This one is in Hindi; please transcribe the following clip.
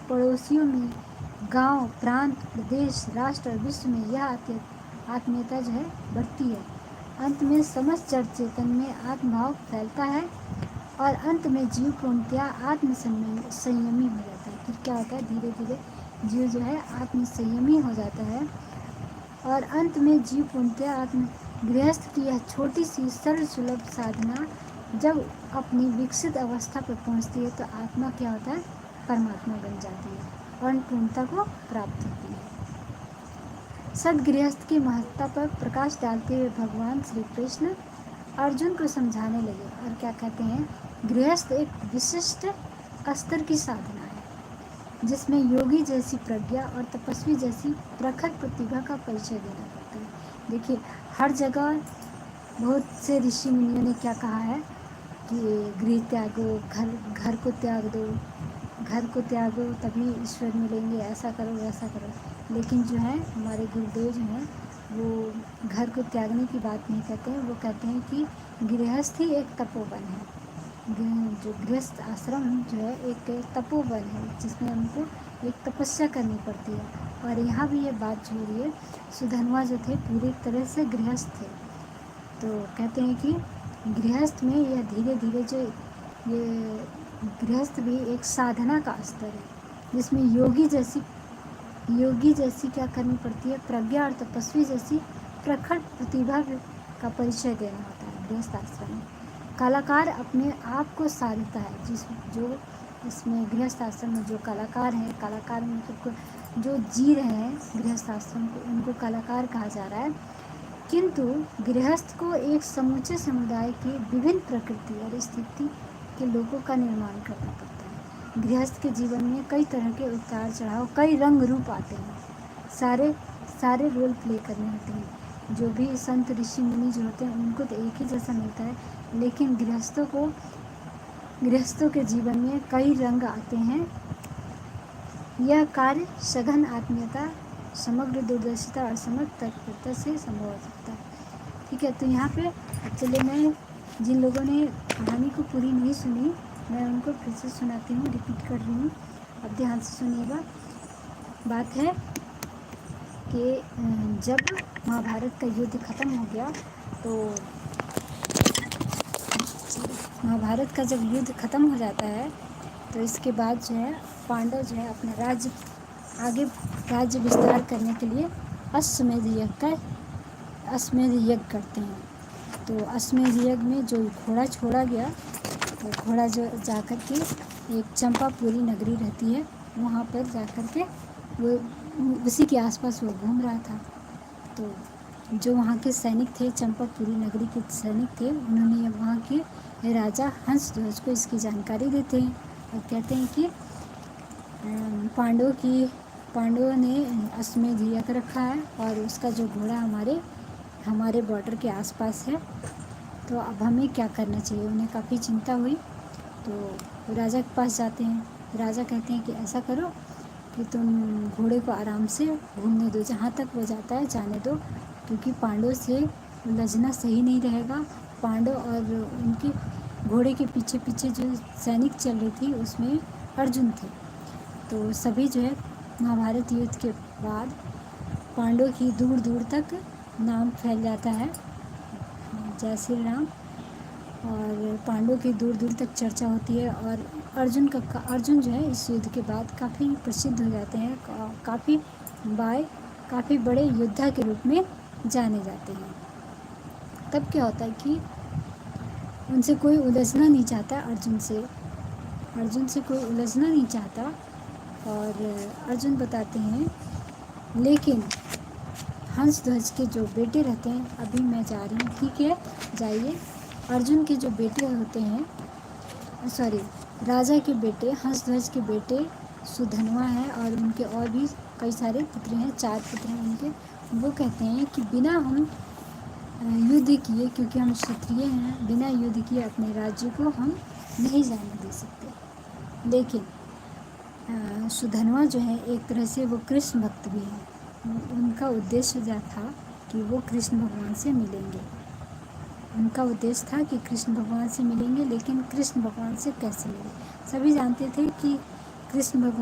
पड़ोसियों में, गांव, प्रांत, प्रदेश, राष्ट्र और विश्व में यह आत्मीयता जो है बढ़ती है। अंत में समस्त जड़ चेतन में आत्मभाव फैलता है और अंत में जीव पूर्णतया आत्म संयमी हो जाता है। फिर क्या होता है, धीरे धीरे जीव जो है आत्म संयमी हो जाता है और अंत में जीव पूर्णतया आत्म गृहस्थ की यह छोटी सी सरल सुलभ साधना जब अपनी विकसित अवस्था पर पहुंचती है तो आत्मा क्या होता है, परमात्मा बन जाती है और पूर्णता को प्राप्त होती है। सदगृहस्थ की महत्ता पर प्रकाश डालते हुए भगवान श्री कृष्ण अर्जुन को समझाने लगे और क्या कहते हैं, गृहस्थ एक विशिष्ट स्तर की साधना है जिसमें योगी जैसी प्रज्ञा और तपस्वी जैसी प्रखर प्रतिभा का परिचय देना पड़ता है। देखिए, हर जगह बहुत से ऋषि मुनियों ने क्या कहा है कि गृह त्यागो, घर को त्याग दो, घर को त्यागो तभी ईश्वर मिलेंगे, ऐसा करो वैसा करो। लेकिन जो है हमारे गुरुदेव जो हैं वो घर को त्यागने की बात नहीं कहते हैं, वो कहते हैं कि गृहस्थ ही एक तपोवन है। जो गृहस्थ आश्रम जो है एक तपोवन है जिसमें हमको एक तपस्या करनी पड़ती है। और यहाँ भी ये बात जो हो रही है, सुधन्वा जो थे पूरी तरह से गृहस्थ थे, तो कहते हैं कि गृहस्थ में यह धीरे धीरे जो ये गृहस्थ भी एक साधना का स्तर है जिसमें योगी जैसी क्या करनी पड़ती है, प्रज्ञा और तपस्वी जैसी प्रखर प्रतिभा का परिचय देना होता है गृहस्थ आश्रम में। कलाकार अपने आप को साधता है, जो इसमें गृहस्थ आश्रम में जो कलाकार हैं, कलाकार मतलब जो जी रहे हैं गृहस्थ आश्रम को, उनको कलाकार कहा जा रहा है। किंतु गृहस्थ को एक समूचे समुदाय की विभिन्न प्रकृति और स्थिति के लोगों का निर्माण करना पड़ता है। गृहस्थ के जीवन में कई तरह के उतार चढ़ाव, कई रंग रूप आते हैं, सारे रोल प्ले करने होते हैं। जो भी संत ऋषि मुनि जो होते हैं उनको तो एक ही जैसा मिलता है, लेकिन गृहस्थों के जीवन में कई रंग आते हैं। यह कार्य सघन आत्मीयता, समग्र दूरदर्शिता और समग्र तत्परता से संभव हो सकता है। ठीक है, तो यहाँ पे चलिए मैं जिन लोगों ने कहानी को पूरी नहीं सुनी, मैं उनको फिर से सुनाती हूँ, रिपीट कर रही हूँ, अब ध्यान से सुनिएगा। बात है कि जब महाभारत का युद्ध खत्म हो गया, तो महाभारत का जब युद्ध खत्म हो जाता है तो इसके बाद जो है पांडव जो है अपना राज्य विस्तार करने के लिए अश्वमेध यज्ञ करते हैं। तो अश्वमेध यज्ञ में जो घोड़ा छोड़ा गया, तो घोड़ा जो जाकर के एक चंपापुरी नगरी रहती है, वहाँ पर जाकर के वो उसी के आसपास वो घूम रहा था। तो जो वहाँ के सैनिक थे, चंपापुरी नगरी के सैनिक थे, उन्होंने वहाँ के राजा हंसध्वज को इसकी जानकारी देते हैं और कहते हैं कि पांडवों ने अश्वमेध यज्ञ रखा है और उसका जो घोड़ा हमारे बॉर्डर के आसपास है, तो अब हमें क्या करना चाहिए। उन्हें काफ़ी चिंता हुई, तो राजा के पास जाते हैं। राजा कहते हैं कि ऐसा करो कि तुम घोड़े को आराम से घूमने दो, जहाँ तक वो जाता है जाने दो, क्योंकि पांडवों से उलझना सही नहीं रहेगा। पांडव और उनके घोड़े के पीछे पीछे जो सैनिक चल रही थी उसमें अर्जुन थे। तो सभी जो है महाभारत युद्ध के बाद पांडवों की दूर दूर तक नाम फैल जाता है, जय श्री राम, और पांडवों की दूर दूर तक चर्चा होती है। और अर्जुन जो है इस युद्ध के बाद काफ़ी प्रसिद्ध हो जाते हैं, काफ़ी बड़े योद्धा के रूप में जाने जाते हैं। तब क्या होता है कि उनसे कोई उलझना नहीं चाहता, अर्जुन से कोई उलझना नहीं चाहता। और अर्जुन बताते हैं, लेकिन हंसध्वज के जो बेटे रहते हैं, अभी मैं जा रही हूँ, ठीक है जाइए। अर्जुन के जो बेटे होते हैं, राजा के बेटे, हंसध्वज के बेटे सुधन्वा हैं और उनके और भी कई सारे पुत्र हैं, 4 पुत्र हैं उनके। वो कहते हैं कि बिना हम युद्ध किए, क्योंकि हम क्षत्रिय हैं, बिना युद्ध किए अपने राज्य को हम नहीं जाने दे सकते। लेकिन सुधन्वा जो है एक तरह से वो कृष्ण भक्त भी हैं। उनका उद्देश्य जो था कि वो कृष्ण भगवान से मिलेंगे। उनका उद्देश्य था कि कृष्ण भगवान से मिलेंगे, लेकिन कृष्ण भगवान से कैसे मिले। सभी जानते थे कि कृष्ण भगवान